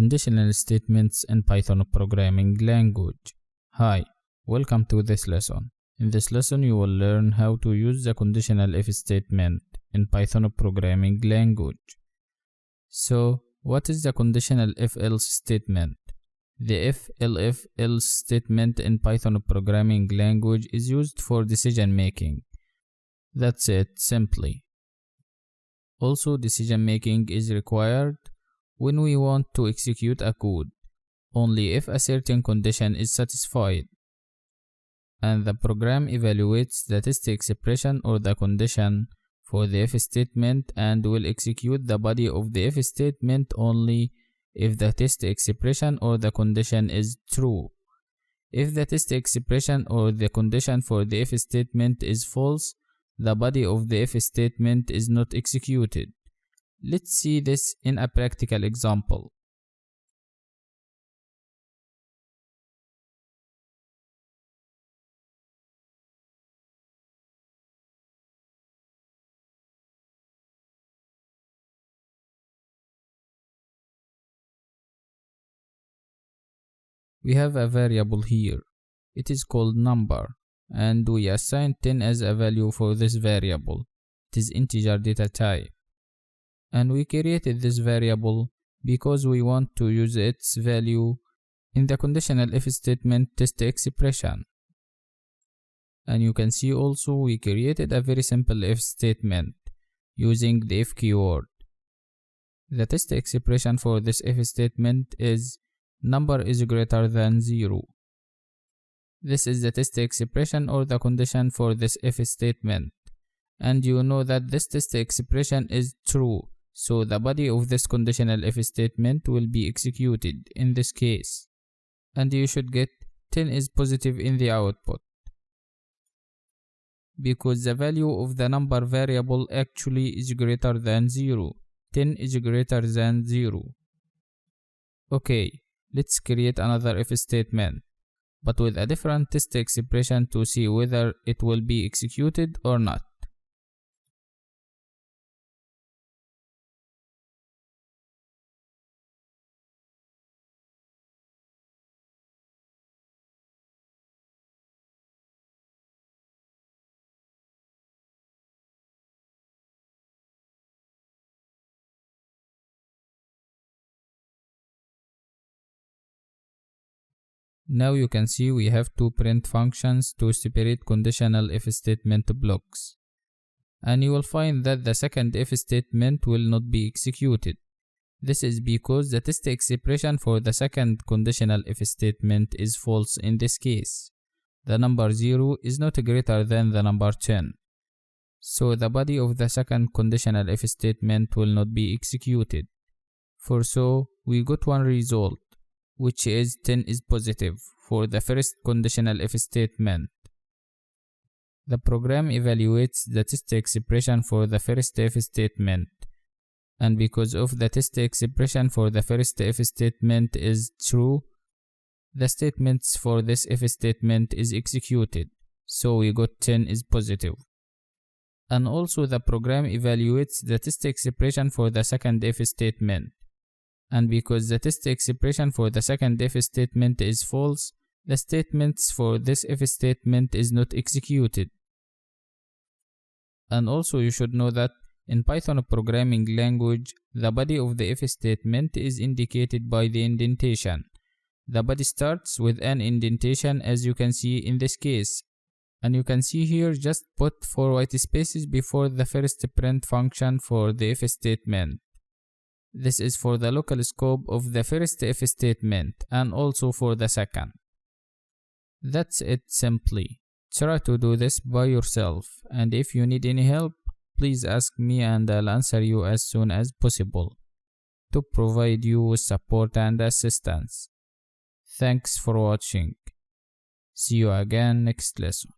Conditional statements in Python programming language. Hi, welcome to this lesson. In this lesson, you will learn how to use the conditional if statement in Python programming language. So, what is the conditional if-else statement? The if-else statement in Python programming language is used for decision making. That's it, simply. Also, decision making is required when we want to execute a code, only if a certain condition is satisfied, and the program evaluates the test expression or the condition for the if statement and will execute the body of the if statement only if the test expression or the condition is true. If the test expression or the condition for the if statement is false, the body of the if statement is not executed. Let's see this in a practical example. We have a variable here. It is called number, and we assign 10 as a value for this variable. It is integer data type. And we created this variable because we want to use its value in the conditional if statement test expression. And you can see also we created a very simple if statement using the if keyword. The test expression for this if statement is number is greater than 0. This is the test expression or the condition for this if statement. And you know that this test expression is true. So the body of this conditional if statement will be executed in this case. And you should get 10 is positive in the output, because the value of the number variable actually is greater than 0. 10 is greater than 0. Okay, let's create another if statement, but with a different test expression to see whether it will be executed or not. Now you can see we have two print functions to separate conditional if statement blocks. And you will find that the second if statement will not be executed. This is because the test expression for the second conditional if statement is false in this case. The number 0 is not greater than the number 10. So the body of the second conditional if statement will not be executed. For so, we got one result, which is 10 is positive for the first conditional if statement. The program evaluates the test expression for the first if statement, and because of the test expression for the first if statement is true, the statements for this if statement is executed, so we got 10 is positive. And also the program evaluates the test expression for the second if statement. And because the test expression for the second if statement is false, the statements for this if statement is not executed. And also you should know that in Python programming language, the body of the if statement is indicated by the indentation. The body starts with an indentation, as you can see in this case. And you can see here, just put 4 white spaces before the first print function for the if statement. This is for the local scope of the first if statement and also for the second. That's it simply. Try to do this by yourself, and if you need any help, please ask me and I'll answer you as soon as possible to provide you with support and assistance. Thanks for watching. See you again next lesson.